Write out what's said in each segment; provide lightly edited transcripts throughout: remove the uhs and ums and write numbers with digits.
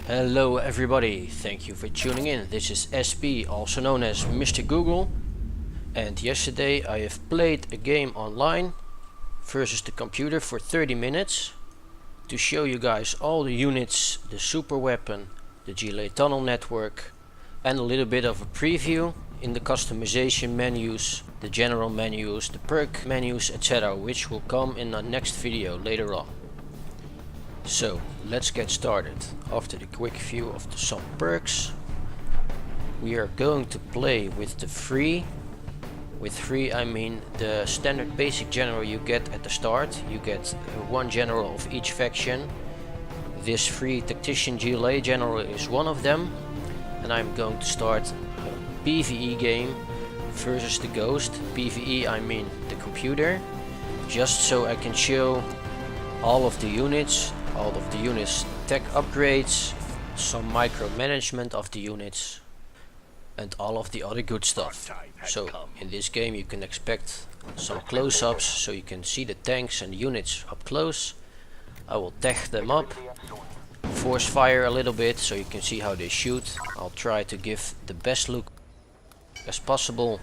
Hello everybody, thank you for tuning in. This is SB, also known as Mr. Google, and yesterday I have played a game online versus the computer for 30 minutes to show you guys all the units, the super weapon, the GLA tunnel network, and a little bit of a preview in the customization menus, the general menus, the perk menus, etc., which will come in the next video later on. So let's get started. After the quick view of some perks, we are going to play with the free. With free I mean the standard basic general you get at the start. You get one general of each faction. This free tactician GLA general is one of them, and I'm going to start a PvE game versus the ghost. PvE I mean the computer, just so I can show all of the units, tech upgrades, some micromanagement of the units, and all of the other good stuff. So in this game you can expect some close-ups, so you can see the tanks and the units up close. I will tech them up, force fire a little bit so you can see how they shoot. I'll try to give the best look as possible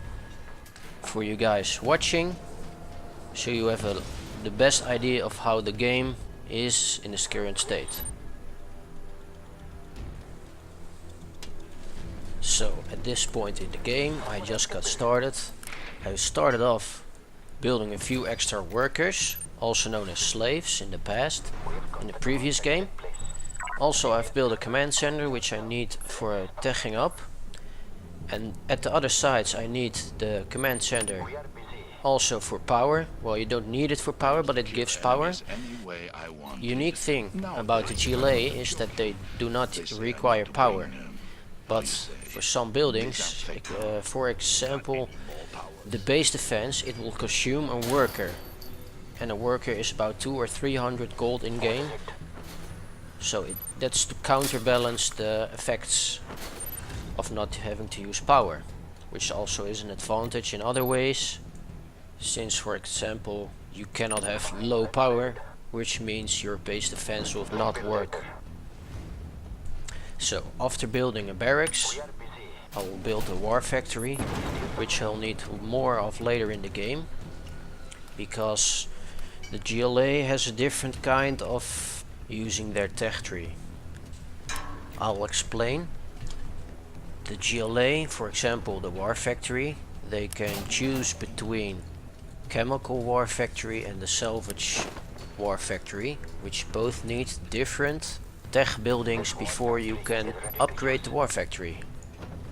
for you guys watching, so you have the best idea of how the game is in its current state. So at this point in the game I just got started. I started off building a few extra workers, also known as slaves in the past, in the previous game. Also I've built a command center which I need for teching up, and at the other sides I need the command center also for power. Well, you don't need it for power, but it gives power. Unique thing about the GLA is that they do not require power, but for some buildings, for example the base defense, it will consume a worker, and a worker is about 200 or 300 gold in game. So that's to counterbalance the effects of not having to use power, which also is an advantage in other ways, since for example you cannot have low power, which means your base defense will not work. So after building a barracks, I will build a war factory, which I'll need more of later in the game, because the GLA has a different kind of using their tech tree. I'll explain. The GLA, for example the war factory, they can choose between chemical war factory and the salvage war factory, which both need different tech buildings before you can upgrade the war factory.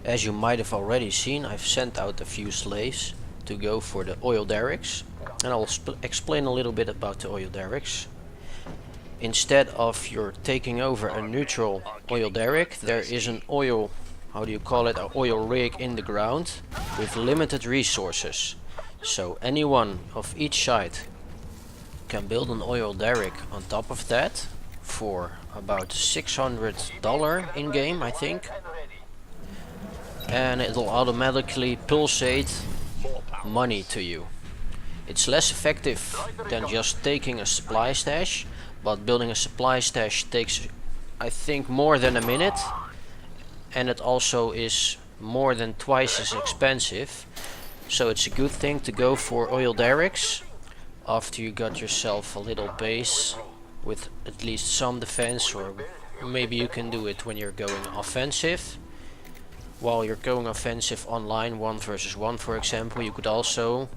As you might have already seen, I've sent out a few slaves to go for the oil derricks, and I'll explain a little bit about the oil derricks. Instead of you're taking over a neutral oil derrick, there is an oil, how do you call it, an oil rig in the ground with limited resources. So anyone of each side can build an oil derrick on top of that for about $600 in game, I think, and it'll automatically pulsate money to you. It's less effective than just taking a supply stash, but building a supply stash takes, I think, more than a minute, and it also is more than twice as expensive. So it's a good thing to go for oil derricks after you got yourself a little base with at least some defense, or maybe you can do it when you're going offensive. While you're going offensive online, 1 versus 1 for example, you could also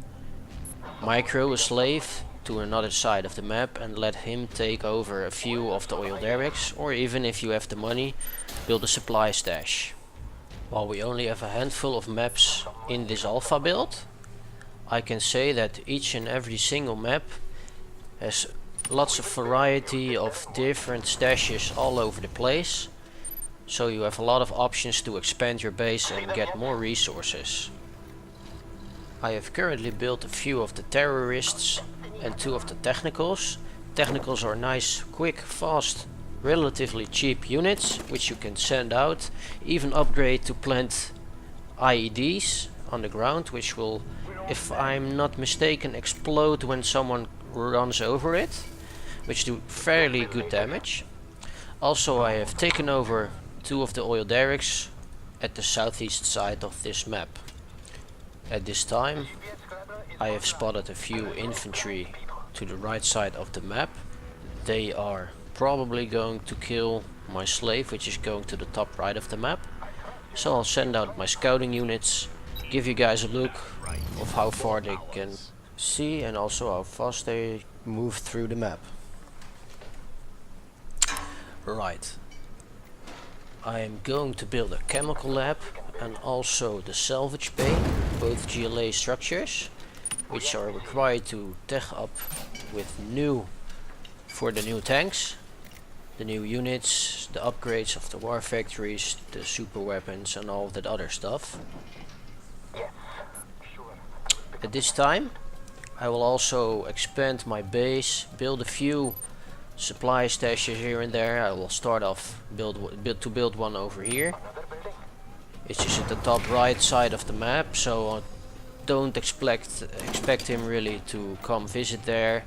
micro a slave to another side of the map and let him take over a few of the oil derricks, or even if you have the money, build a supply stash. While we only have a handful of maps in this alpha build, I can say that each and every single map has lots of variety of different stashes all over the place, so you have a lot of options to expand your base and get more resources. I have currently built a few of the terrorists and 2 of the technicals. Technicals are nice, quick, fast, relatively cheap units which you can send out, even upgrade to plant IEDs on the ground, which will, if I'm not mistaken, explode when someone runs over it, which do fairly good damage. Also, I have taken over 2 of the oil derricks at the southeast side of this map. At this time, I have spotted a few infantry to the right side of the map. They are probably going to kill my slave, which is going to the top right of the map. So I'll send out my scouting units, give you guys a look of how far they can see and also how fast they move through the map. Right. I am going to build a chemical lab and also the salvage bay, both GLA structures, which are required to tech up with for the new tanks, the new units, the upgrades of the war factories, the super weapons and all that other stuff. At this time I will also expand my base, build a few supply stashes here and there. I will start off build one over here. It's just at the top right side of the map, so don't expect him really to come visit there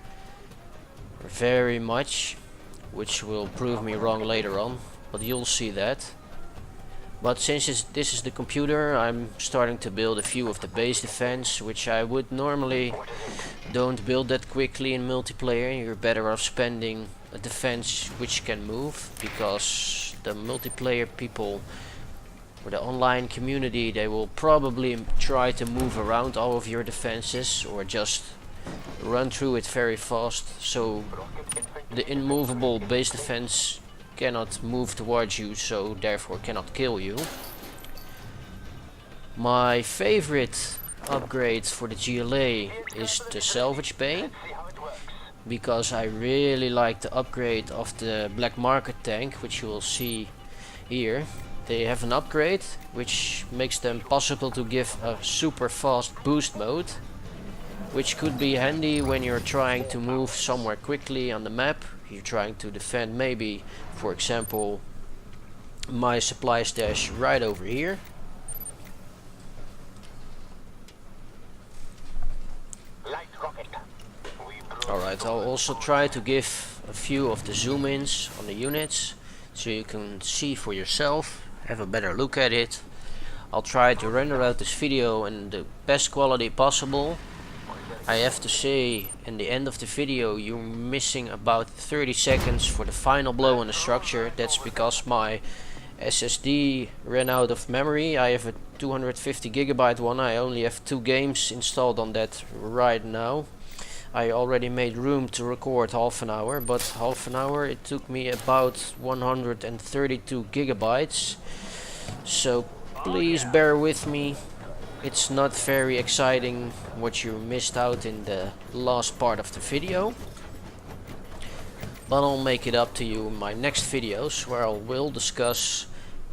very much, which will prove me wrong later on, but you'll see that. But since this is the computer, I'm starting to build a few of the base defense, which I would normally don't build that quickly in multiplayer. You're better off spending a defense which can move, because the multiplayer people or the online community, they will probably try to move around all of your defenses or just run through it very fast, so the immovable base defense cannot move towards you, so therefore cannot kill you. My favorite upgrade for the GLA is the salvage bay, because I really like the upgrade of the black market tank, which you will see here. They have an upgrade which makes them possible to give a super fast boost mode, which could be handy when you're trying to move somewhere quickly on the map. You're trying to defend maybe, for example, my supply stash right over here. Alright, I'll also try to give a few of the zoom ins on the units so you can see for yourself, have a better look at it. I'll try to render out this video in the best quality possible. I have to say, in the end of the video you're missing about 30 seconds for the final blow on the structure. That's because my SSD ran out of memory. I have a 250 gigabyte one. I only have 2 games installed on that right now. I already made room to record half an hour, but half an hour it took me about 132 gigabytes. So please bear with me. It's not very exciting what you missed out in the last part of the video, but I'll make it up to you in my next videos, where I will discuss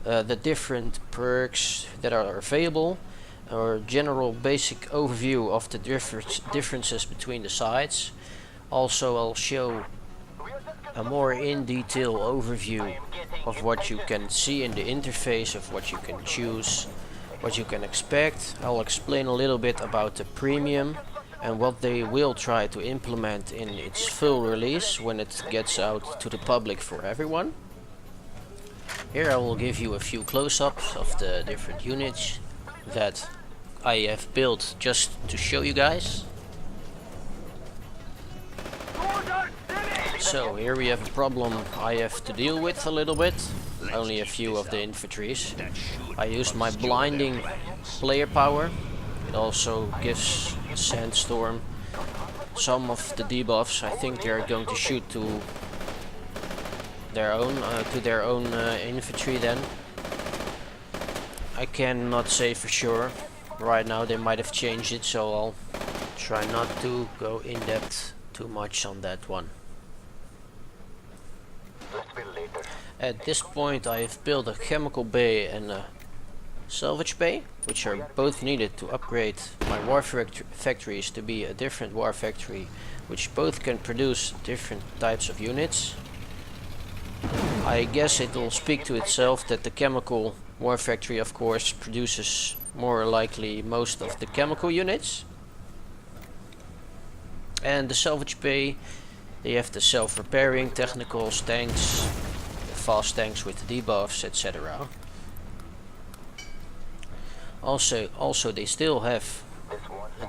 the different perks that are available, or general basic overview of the differences between the sides. Also, I'll show a more in detail overview of what you can see in the interface, of what you can choose, what you can expect. I'll explain a little bit about the premium and what they will try to implement in its full release when it gets out to the public for everyone. Here I will give you a few close-ups of the different units that I have built just to show you guys. So here we have a problem I have to deal with a little bit. Only a few of the infantries. I used my blinding player power. It also gives sandstorm some of the debuffs. I think they're going to shoot to their own infantry then. I cannot say for sure. Right now they might have changed it, so I'll try not to go in depth too much on that one. At this point I have built a chemical bay and a salvage bay, which are both needed to upgrade my war factories to be a different war factory, which both can produce different types of units. I guess it will speak to itself that the chemical war factory of course produces more likely most of the chemical units, and the salvage bay, they have the self-repairing technicals, tanks, fast tanks with debuffs, etc. Also they still have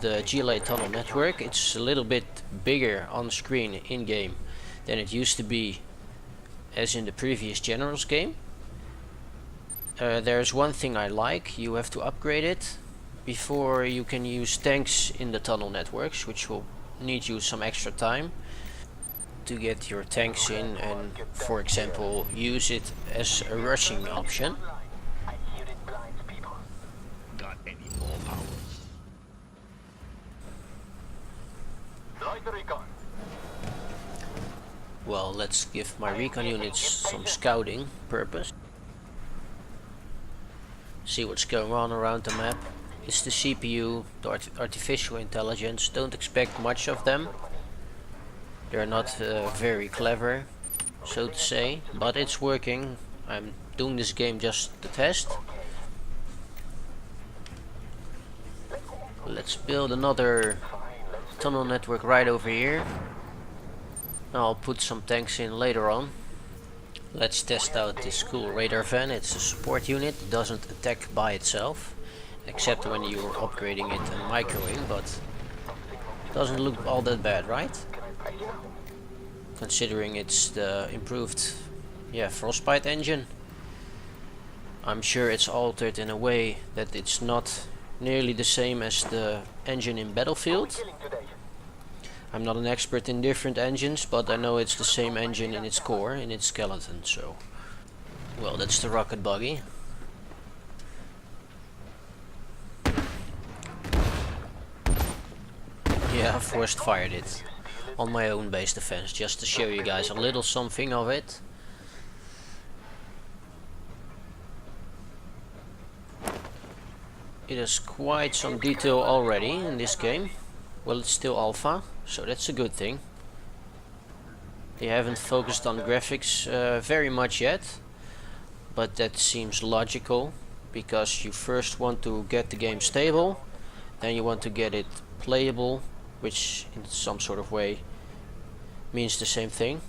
the GLA tunnel network. It's a little bit bigger on screen in game than it used to be as in the previous Generals game. There's one thing I like: you have to upgrade it before you can use tanks in the tunnel networks, which will need you some extra time to get your tanks in and, for example, use it as a rushing option. Got any more powers? Well, let's give my recon units some scouting purpose. See what's going on around the map. It's the CPU, the artificial intelligence. Don't expect much of them. They're not very clever, so to say, but it's working. I'm doing this game just to test. Let's build another tunnel network right over here. I'll put some tanks in later on. Let's test out this cool radar van. It's a support unit. It doesn't attack by itself, except when you're upgrading it and microing, but doesn't look all that bad, right? Considering it's the improved frostbite engine. I'm sure it's altered in a way that it's not nearly the same as the engine in Battlefield. I'm not an expert in different engines, but I know it's the same engine in its core, in its skeleton, so... Well, that's the rocket buggy. Yeah, I forced fired it on my own base defense, just to show you guys a little something of it. It has quite some detail already in this game. Well, it's still alpha, so that's a good thing. They haven't focused on graphics very much yet, but that seems logical, because you first want to get the game stable, then you want to get it playable, which in some sort of way means the same thing.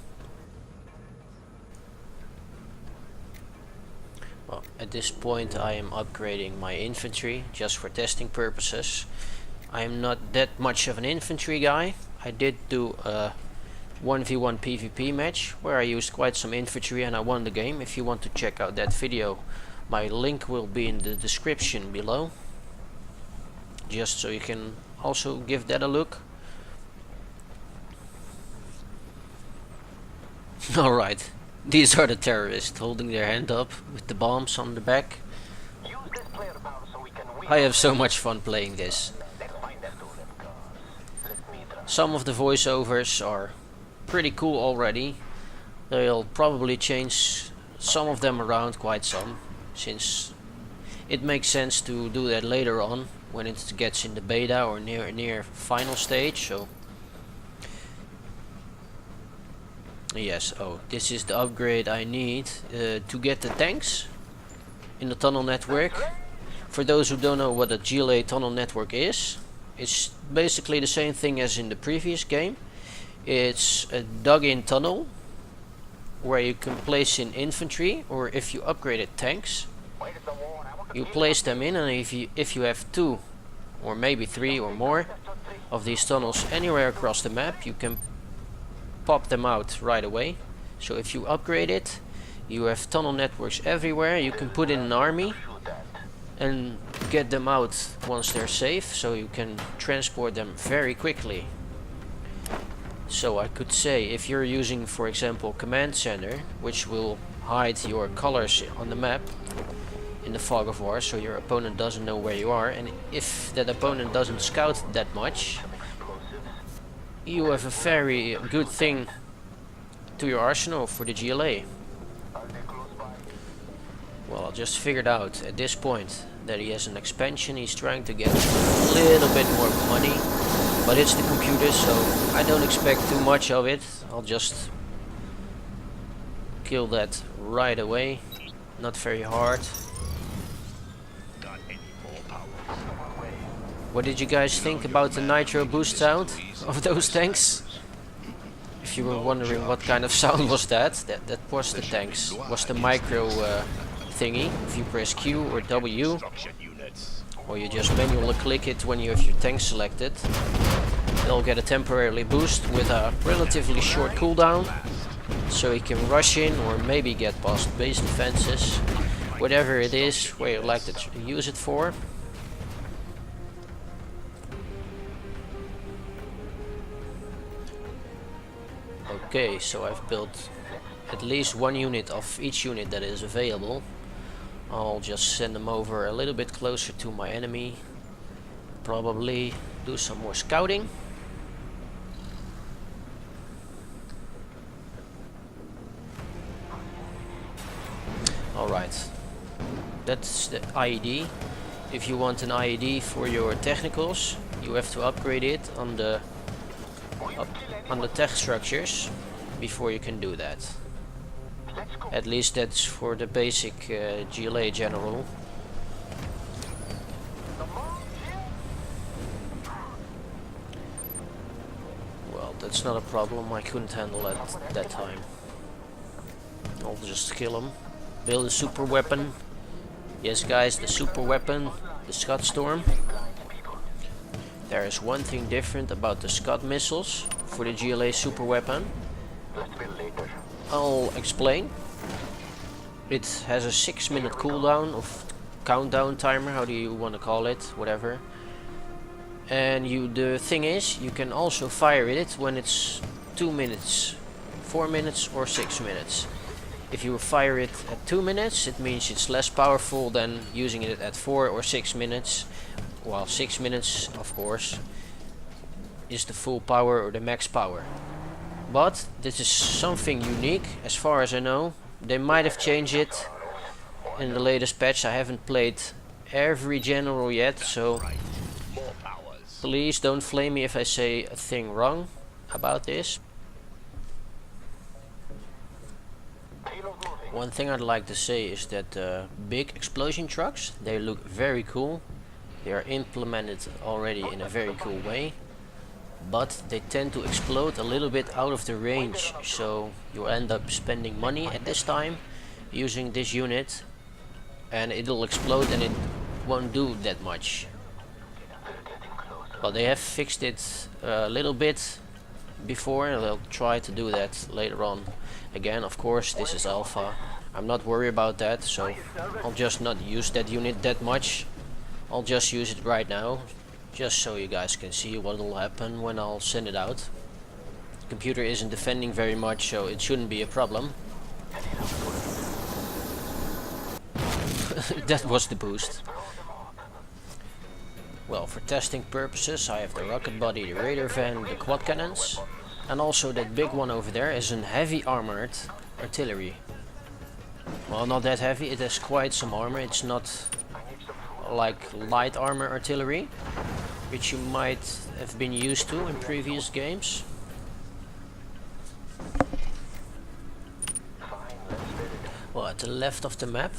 Well, at this point I am upgrading my infantry just for testing purposes. I am not that much of an infantry guy. I did do a 1v1 PvP match where I used quite some infantry and I won the game. If you want to check out that video, my link will be in the description below, just so you can also give that a look. Alright, these are the terrorists holding their hand up with the bombs on the back. I have so much fun playing this. Some of the voiceovers are pretty cool already. They'll probably change some of them around quite some, since it makes sense to do that later on when it gets in the beta or near final stage. So yes, oh, this is the upgrade I need to get the tanks in the tunnel network. For those who don't know what a GLA tunnel network is, it's basically the same thing as in the previous game. It's a dug-in tunnel where you can place in infantry, or if you upgraded tanks, you place them in, and if you have 2 or maybe 3 or more of these tunnels anywhere across the map, you can pop them out right away. So if you upgrade it, you have tunnel networks everywhere. You can put in an army and get them out once they're safe, so you can transport them very quickly. So I could say, if you're using, for example, command center, which will hide your colors on the map in the fog of war, so your opponent doesn't know where you are, and if that opponent doesn't scout that much, you have a very good thing to your arsenal for the GLA. Well, I just figured out at this point that he has an expansion. He's trying to get a little bit more money, but it's the computer, so I don't expect too much of it. I'll just kill that right away. Not very hard. What did you guys think about the nitro boost sound of those tanks? if you were wondering what kind of sound was that was the tanks. Was the micro thingy. If you press Q or W, or you just manually click it when you have your tank selected, they'll get a temporary boost with a relatively short cooldown, so you can rush in or maybe get past base defenses, whatever it is, where you like to use it for. Okay, so I've built at least one unit of each unit that is available. I'll just send them over a little bit closer to my enemy. Probably do some more scouting. Alright, that's the IED. If you want an IED for your technicals, you have to upgrade it on the tech structures before you can do that. At least that's for the basic GLA general. Well, that's not a problem, I couldn't handle it that time. I'll just kill him. Build a super weapon. Yes guys, the super weapon, the Scud Storm. There is one thing different about the Scud missiles for the GLA super weapon. I'll explain. It has a 6-minute cooldown of countdown timer, how do you want to call it, whatever. And the thing is, you can also fire it when it's 2 minutes, 4 minutes or 6 minutes. If you fire it at 2 minutes, it means it's less powerful than using it at 4 or 6 minutes. While 6 minutes, of course, is the full power or the max power. But this is something unique, as far as I know. They might have changed it in the latest patch. I haven't played every general yet, so please don't flame me if I say a thing wrong about this. One thing I'd like to say is that big explosion trucks, they look very cool. They are implemented already in a very cool way, but they tend to explode a little bit out of the range, so you end up spending money at this time using this unit, and it'll explode and it won't do that much. But they have fixed it a little bit before, and they'll try to do that later on. Again, of course, this is alpha. I'm not worried about that, so I'll just not use that unit that much. I'll just use it right now, just so you guys can see what will happen when I'll send it out. The computer isn't defending very much, so it shouldn't be a problem. That was the boost. Well, for testing purposes, I have the rocket body, the radar van, the quad cannons, and also that big one over there is an heavy armored artillery. Well, not that heavy, it has quite some armor. It's not like light armor artillery, which you might have been used to in previous games. Well, at the left of the map,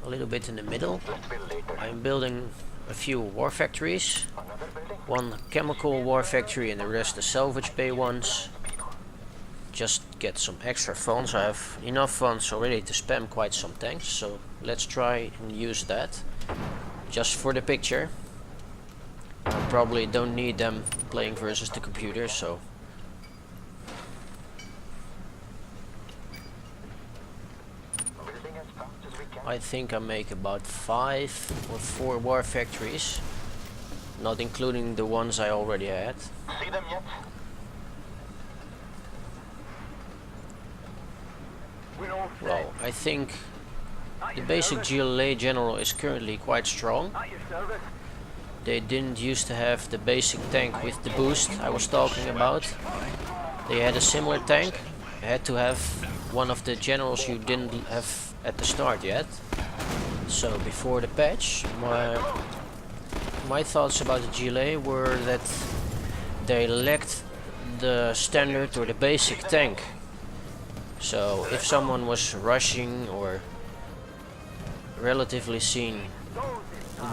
a little bit in the middle, I'm building a few war factories. One chemical war factory and the rest the salvage bay ones. Just get some extra funds. I have enough funds already to spam quite some tanks, so let's try and use that just for the picture. I probably don't need them playing versus the computer, so I think I make about 5 or 4 war factories, not including the ones I already had. See them yet? Well, I think the basic GLA general is currently quite strong. They didn't used to have the basic tank with the boost I was talking about. They had a similar tank. You had to have one of the generals you didn't have at the start yet. So before the patch, my thoughts about the GLA were that they lacked the standard or the basic tank. So if someone was rushing or relatively seen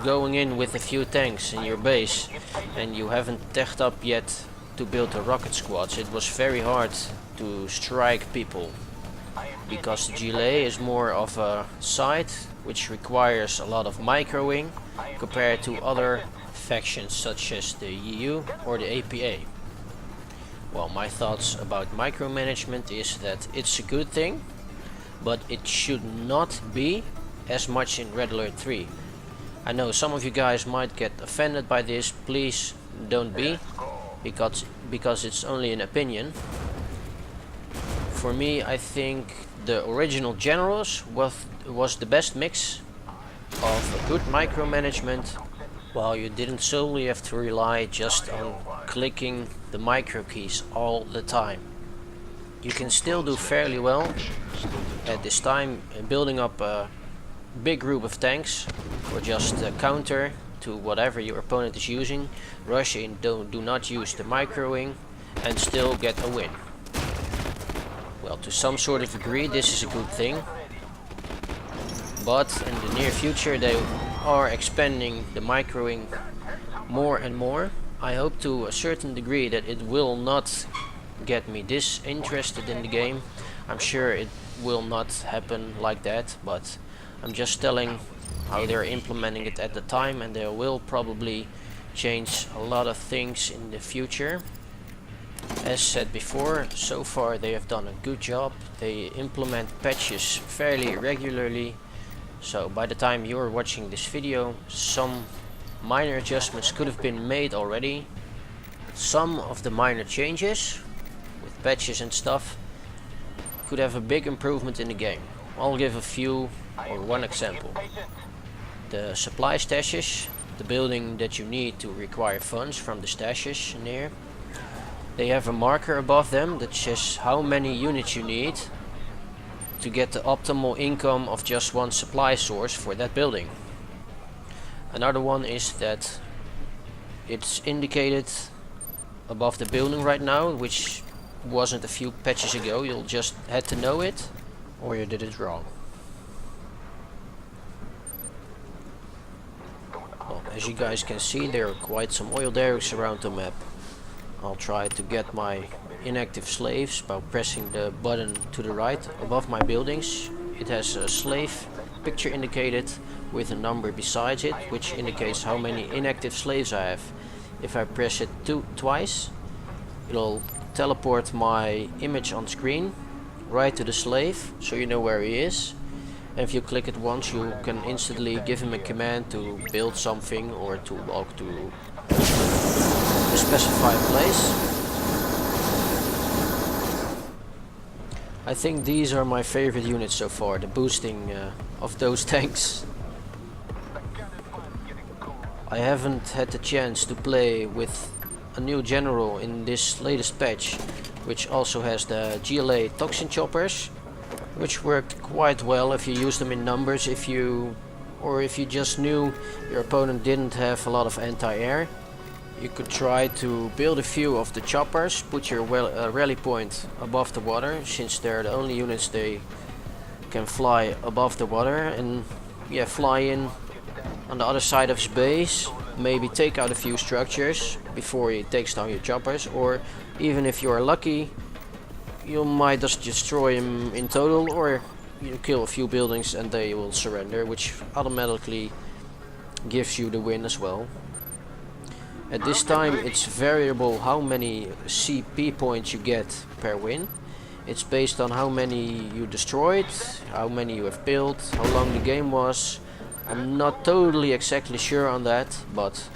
going in with a few tanks in your base and you haven't teched up yet to build the rocket squads, it was very hard to strike people, because the GLA is more of a site which requires a lot of microing compared to other factions such as the EU or the a.k.a. Well, my thoughts about micromanagement is that it's a good thing, but it should not be as much in Red Alert 3. I know some of you guys might get offended by this. Please don't be, because it's only an opinion. For me, I think the original Generals was the best mix of good micromanagement, while you didn't solely have to rely just on clicking the micro keys all the time. You can still do fairly well at this time building up a big group of tanks, or just counter to whatever your opponent is using, rush in, do not use the microing, and still get a win. Well, to some sort of degree this is a good thing, but in the near future they are expanding the microing more and more. I hope to a certain degree that it will not get me disinterested in the game. I'm sure it will not happen like that, but I'm just telling how they're implementing it at the time, and they will probably change a lot of things in the future. As said before, so far they have done a good job. They implement patches fairly regularly, so by the time you're watching this video, some minor adjustments could have been made already. Some of the minor changes with patches and stuff could have a big improvement in the game. I'll give a few or one example. The supply stashes, the building that you need to require funds from the stashes near, they have a marker above them that says how many units you need to get the optimal income of just one supply source for that building. Another one is that it's indicated above the building right now, which wasn't a few patches ago. You'll just had to know it, or you did it wrong. Well, as you guys can see, there are quite some oil derricks around the map. I'll try to get my inactive slaves by pressing the button to the right above my buildings. It has a slave picture indicated with a number besides it, which indicates how many inactive slaves I have. If I press it twice, it'll teleport my image on screen right to the slave, so you know where he is. And if you click it once, you can instantly give him a command to build something or to walk to a specified place. I think these are my favorite units so far, the boosting of those tanks. I haven't had the chance to play with a new general in this latest patch, which also has the GLA toxin choppers, which worked quite well if you use them in numbers. If you just knew your opponent didn't have a lot of anti-air, you could try to build a few of the choppers, put your rally point above the water, since they're the only units they can fly above the water, and yeah, fly in on the other side of his base, maybe take out a few structures before he takes down your choppers, or even if you are lucky, you might just destroy him in total, or you kill a few buildings and they will surrender, which automatically gives you the win as well. At this time it's variable how many CP points you get per win. It's based on how many you destroyed, how many you have built, how long the game was. I'm not totally exactly sure on that, but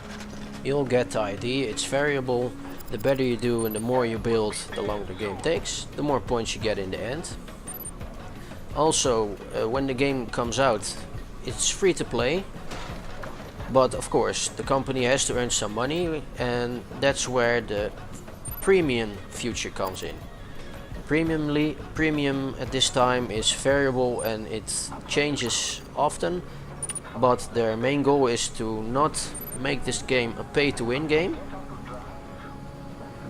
you'll get the idea. It's variable. The better you do and the more you build, the longer the game takes, the more points you get in the end. Also, when the game comes out, it's free to play, but of course the company has to earn some money, and that's where the premium feature comes in. Premium at this time is variable and it changes often, but their main goal is to not make this game a pay-to-win game,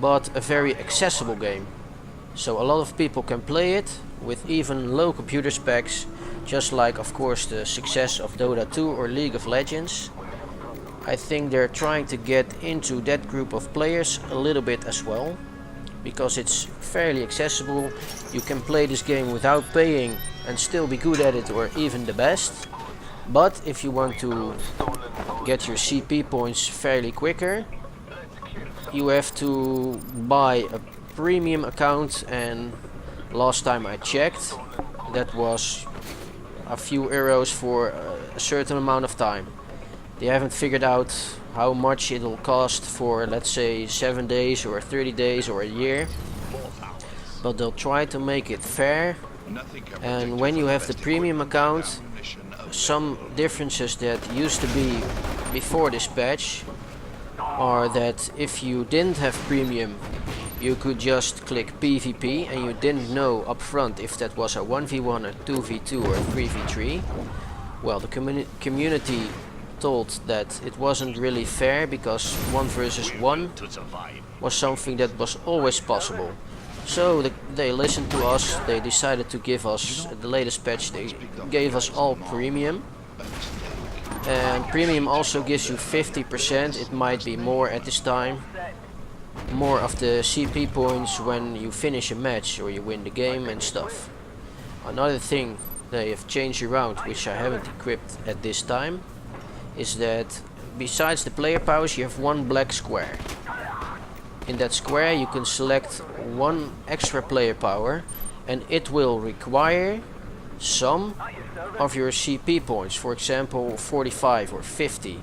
but a very accessible game. So a lot of people can play it with even low computer specs, just like of course the success of Dota 2 or League of Legends. I think they're trying to get into that group of players a little bit as well, because it's fairly accessible. You can play this game without paying and still be good at it, or even the best. But if you want to get your CP points fairly quicker, you have to buy a premium account, and last time I checked, that was a few euros for a certain amount of time. They haven't figured out how much it'll cost for, let's say, 7 days or 30 days or a year, but they'll try to make it fair. And when you have the premium account, some differences that used to be before this patch are that if you didn't have premium, you could just click PvP and you didn't know up front if that was a 1v1 or 2v2 or 3v3. Well, the community told that it wasn't really fair because 1 versus 1 was something that was always possible. So they listened to us, they decided to give us the latest patch, they gave us all premium. And premium also gives you 50%, it might be more at this time, more of the CP points when you finish a match or you win the game and stuff. Another thing they have changed around, which I haven't equipped at this time, is that besides the player powers you have one black square. In that square you can select one extra player power and it will require some of your CP points, for example 45 or 50.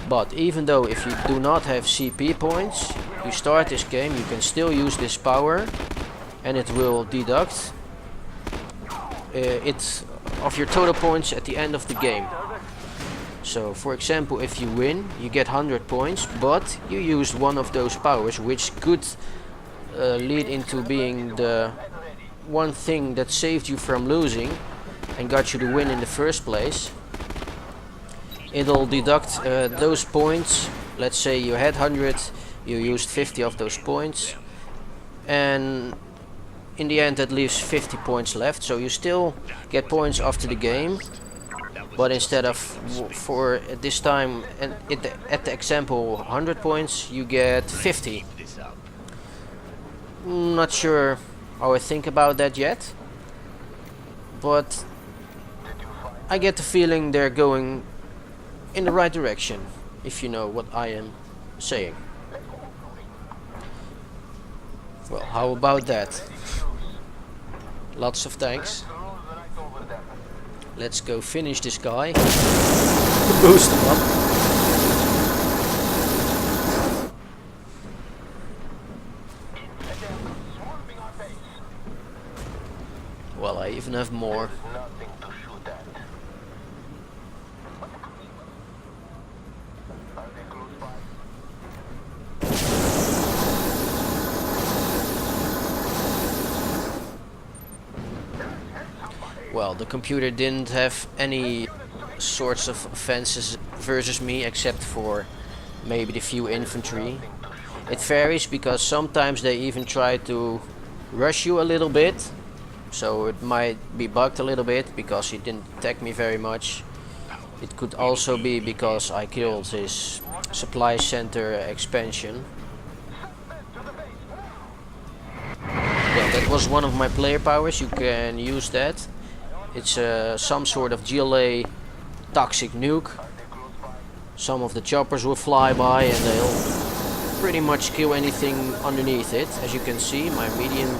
But even though if you do not have CP points, you start this game, you can still use this power and it will deduct it of your total points at the end of the game. So for example, if you win, you get 100 points, but you used one of those powers, which could lead into being the one thing that saved you from losing and got you to win in the first place. It'll deduct those points. Let's say you had 100, you used 50 of those points, and in the end that leaves 50 points left, so you still get points after the game. But instead of, for this time, and at the example 100 points, you get 50. Not sure how I think about that yet, but I get the feeling they're going in the right direction, if you know what I am saying. Well, how about that? Lots of thanks. Let's go finish this guy. Boost him up. Well, I even have more. Well, the computer didn't have any sorts of offenses versus me except for maybe the few infantry. It varies because sometimes they even try to rush you a little bit, so it might be bugged a little bit because he didn't attack me very much. It could also be because I killed his supply center expansion. Well, that was one of my player powers, you can use that. It's some sort of GLA toxic nuke. Some of the choppers will fly by and they'll pretty much kill anything underneath it. As you can see, my medium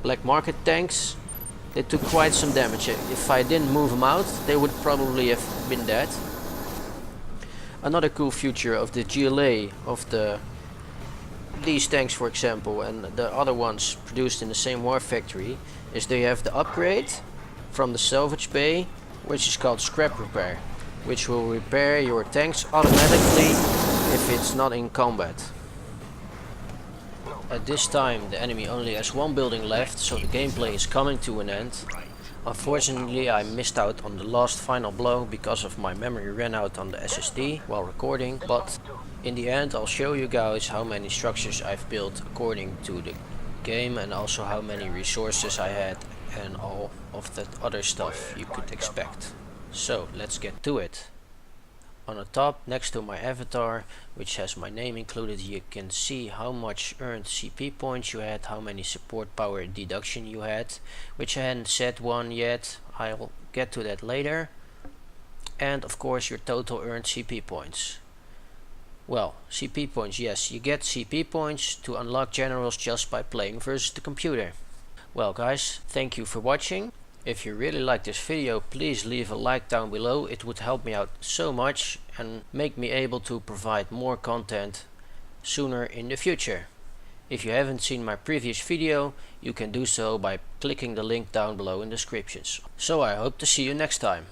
black market tanks, they took quite some damage. If I didn't move them out, they would probably have been dead. Another cool feature of the GLA of these tanks, for example, and the other ones produced in the same war factory, is they have the upgrade from the salvage bay, which is called scrap repair, which will repair your tanks automatically if it's not in combat. At this time the enemy only has one building left, so the gameplay is coming to an end. Unfortunately I missed out on the last final blow because of my memory ran out on the SSD while recording, but in the end I'll show you guys how many structures I've built according to the game and also how many resources I had and all of that other stuff you could expect. So let's get to it. On the top next to my avatar, which has my name included, you can see how much earned CP points you had, how many support power deduction you had, which I hadn't set one yet. I'll get to that later. And of course your total earned CP points. Well, CP points, yes, you get CP points to unlock generals just by playing versus the computer. Well guys, thank you for watching. If you really like this video, please leave a like down below. It would help me out so much and make me able to provide more content sooner in the future. If you haven't seen my previous video, you can do so by clicking the link down below in the descriptions. So I hope to see you next time.